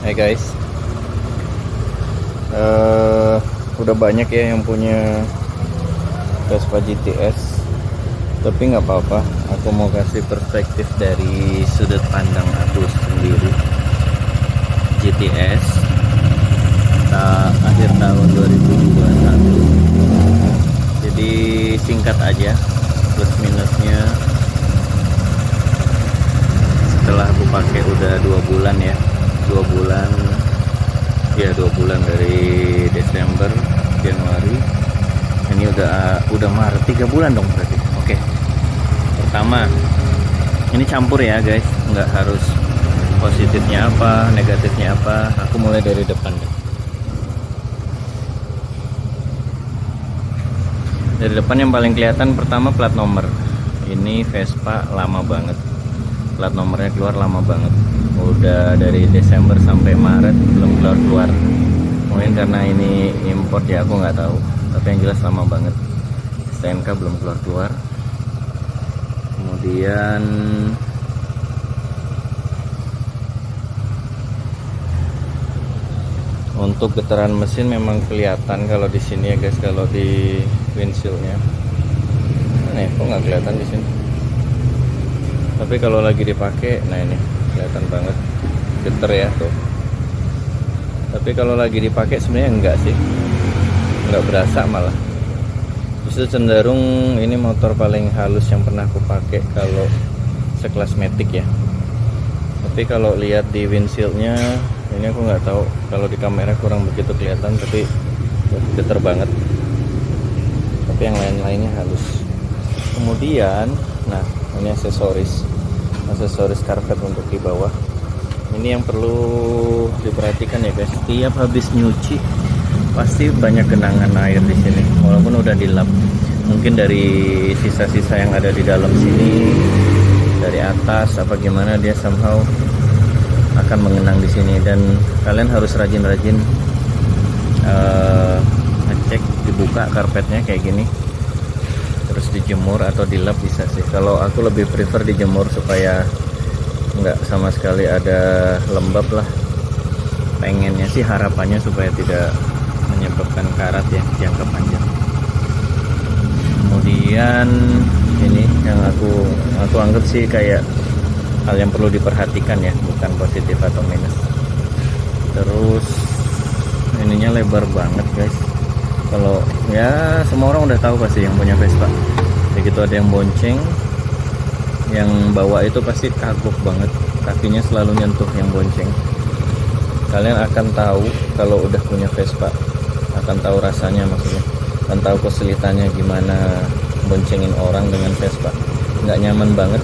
Hai guys, udah banyak ya yang punya Vespa GTS, tapi nggak apa-apa. Aku mau kasih perspektif dari sudut pandang aku sendiri. GTS akhir tahun 2021. Jadi singkat aja plus minusnya. Setelah aku pakai udah 2 bulan ya, 2 bulan ya, 2 bulan dari Desember, Januari, ini udah Maret, 3 bulan dong berarti. Oke. Pertama, ini campur ya guys, nggak harus positifnya apa, negatifnya apa. Aku mulai dari depan deh. Dari depan yang paling kelihatan pertama plat nomor. Ini Vespa lama banget, plat nomornya keluar lama banget, udah dari Desember sampai Maret belum keluar. Mungkin karena ini import ya, aku nggak tahu, tapi yang jelas lama banget. STNK belum keluar. Kemudian untuk getaran mesin memang kelihatan kalau di sini ya guys, kalau di windshieldnya. Nih, kok nggak kelihatan di sini? Tapi kalau lagi dipakai, nah ini kelihatan banget geter ya tuh. Tapi kalau lagi dipakai sebenarnya enggak sih, nggak berasa, malah justru cenderung ini motor paling halus yang pernah aku pakai kalau sekelas Matic ya. Tapi kalau lihat di windshieldnya, ini aku nggak tahu, kalau di kamera kurang begitu kelihatan, tapi geter banget. Tapi yang lain-lainnya halus. Kemudian, nah ini aksesoris karpet untuk di bawah. Ini yang perlu diperhatikan ya guys. Setiap habis nyuci pasti banyak genangan air di sini, walaupun udah dilap. Mungkin dari sisa-sisa yang ada di dalam sini, dari atas apa gimana, dia somehow akan mengenang di sini. Dan kalian harus rajin-rajin ngecek, dibuka karpetnya kayak gini, terus dijemur atau dilap bisa sih. Kalau aku lebih prefer dijemur supaya nggak sama sekali ada lembab lah. Pengennya sih, harapannya supaya tidak menyebabkan karat ya jangka panjang. Kemudian ini yang aku anggap sih kayak hal yang perlu diperhatikan ya, bukan positif atau minus. Terus ininya lebar banget guys. Kalau ya semua orang udah tahu pasti yang punya Vespa, begitu ada yang bonceng, yang bawa itu pasti kagok banget, kakinya selalu nyentuh yang bonceng. Kalian akan tahu kalau udah punya Vespa, akan tahu rasanya, maksudnya akan tahu kesulitannya gimana boncengin orang dengan Vespa. Nggak nyaman banget,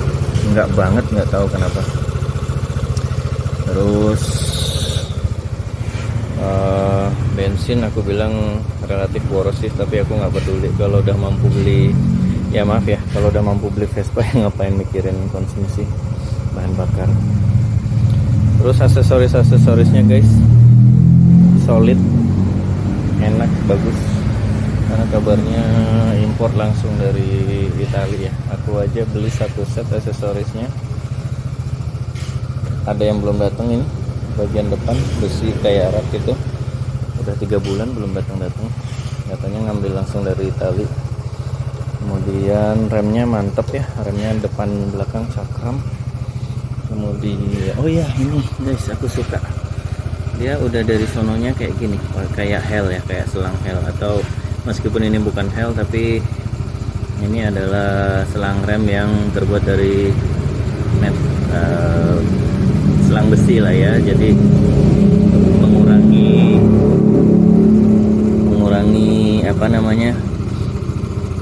nggak tahu kenapa. Terus bensin aku bilang relatif boros sih, tapi aku nggak peduli. Kalau udah mampu beli, ya maaf ya, kalau udah mampu beli Vespa ya ngapain mikirin konsumsi bahan bakar. Terus aksesorisnya guys, solid, enak, bagus. Karena kabarnya import langsung dari Italia ya. Aku aja beli 1 set aksesorisnya, ada yang belum datang. Ini bagian depan besi kayak rak gitu, udah 3 bulan belum datang, katanya ngambil langsung dari Italia. Kemudian remnya mantep ya, remnya depan belakang cakram. Kemudian oh ya ini guys, aku suka dia udah dari sononya kayak gini, kayak hell ya, kayak selang hell, atau meskipun ini bukan hell tapi ini adalah selang rem yang terbuat dari selang besi lah ya. Jadi mengurangi apa namanya,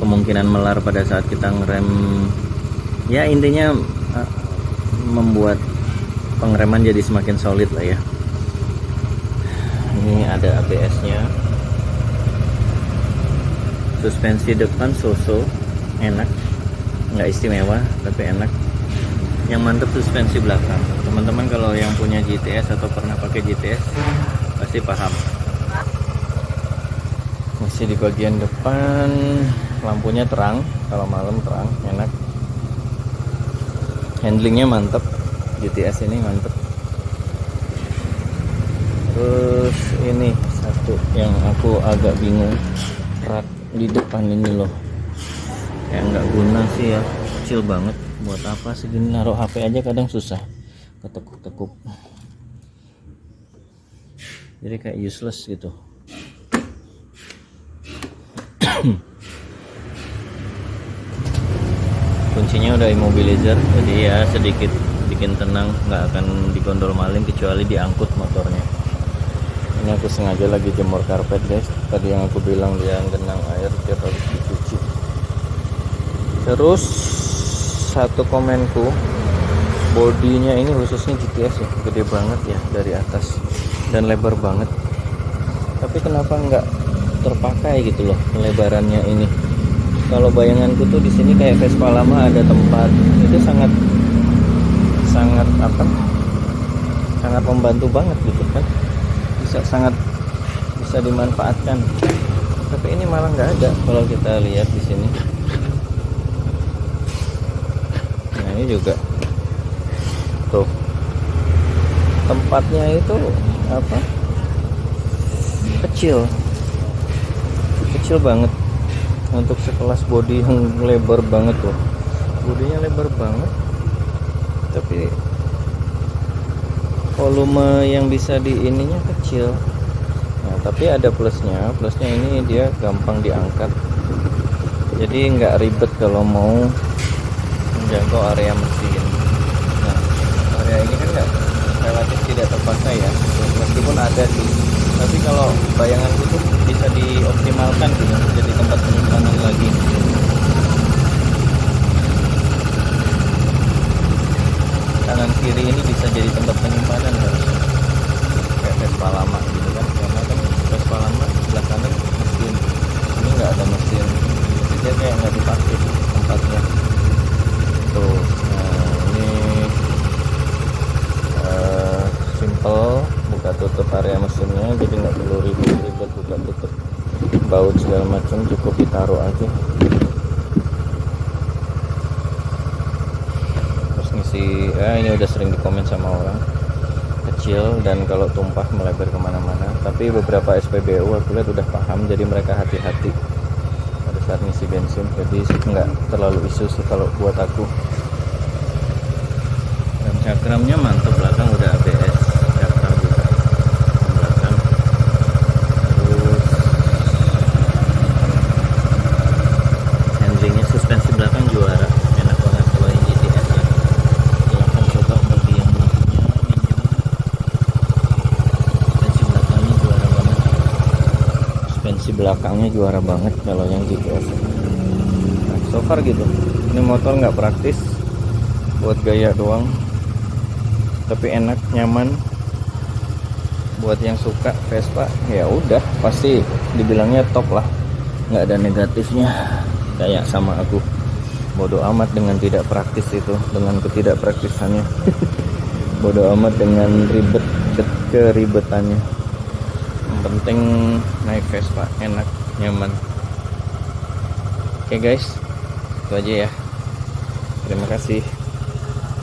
kemungkinan melar pada saat kita ngerem. Ya intinya membuat pengereman jadi semakin solid lah ya. Ini ada ABS-nya. Suspensi depan so-so, enak, nggak istimewa tapi enak. Yang mantep suspensi belakang. Teman-teman kalau yang punya GTS atau pernah pakai GTS pasti paham. Masih di bagian depan, lampunya terang, kalau malam terang, enak. Handlingnya mantep, GTS ini mantep. Terus ini satu yang aku agak bingung, rak di depan ini loh, kayak nggak guna sih ya, kecil banget. Buat apa segini, naruh HP aja kadang susah, ketekuk-tekuk, jadi kayak useless gitu. Kuncinya udah immobilizer, jadi ya sedikit bikin tenang, nggak akan digondol maling kecuali diangkut motornya. Ini aku sengaja lagi jemur karpet guys, tadi yang aku bilang dia genang air tiap habis dicuci. Terus satu komenku, bodinya ini khususnya GTS ya, gede banget ya dari atas dan lebar banget, tapi kenapa nggak terpakai gitu loh lebarannya ini. Kalau bayanganku tuh di sini kayak Vespa lama, ada tempat itu sangat apa, sangat membantu banget gitu kan, sangat bisa dimanfaatkan. Tapi ini malah nggak ada kalau kita lihat di sini. Nah ini juga tuh tempatnya itu apa, kecil banget untuk sekelas body yang lebar banget tuh. Bodinya lebar banget, tapi volume yang bisa di ininya kecil. Nah tapi ada plusnya ini dia gampang diangkat, jadi nggak ribet kalau mau menjangkau area mesin. Nah area ini kan nggak, relatif tidak terpakai ya, meskipun ada sih, tapi kalau bayanganku tuh bisa dioptimalkan gitu, jadi tempat penyimpanan lagi. Kanan kiri ini bisa jadi tempat penyimpanan harusnya, kayak Vespa lama gitu kan, karena kan Vespa lama sebelah kanan mesin, ini nggak ada mesin, jadi kayak nggak dipakai tempatnya tuh. Nah ini simple, buka tutup area mesinnya, jadi nggak perlu ribet buka tutup baut segala macam, cukup ditaruh aja. Terus ngisi, ini udah sering dikomen sama orang, kecil dan kalau tumpah melebar kemana-mana. Tapi beberapa SPBU aku lihat udah paham, jadi mereka hati-hati pada saat ngisi bensin, jadi nggak terlalu isu sih kalau buat aku. Dan cakramnya mantap, belakang udah ABS cakram juga belakang. Terus handlingnya, suspensi belakang juara, enak banget kalau yang GTS ya. Silahkan coba bagi yang belum punya, pinjam. Suspensi belakangnya juara banget kalau yang GTS. Nah, so far gitu, ini motor nggak praktis, buat gaya doang, tapi enak, nyaman. Buat yang suka Vespa ya udah pasti dibilangnya top lah, nggak ada negatifnya. Kayak sama aku, bodoh amat dengan tidak praktis itu, dengan ketidakpraktisannya. Bodoh amat dengan keribetannya. Yang penting naik Vespa enak, nyaman. Oke guys, itu aja ya, terima kasih.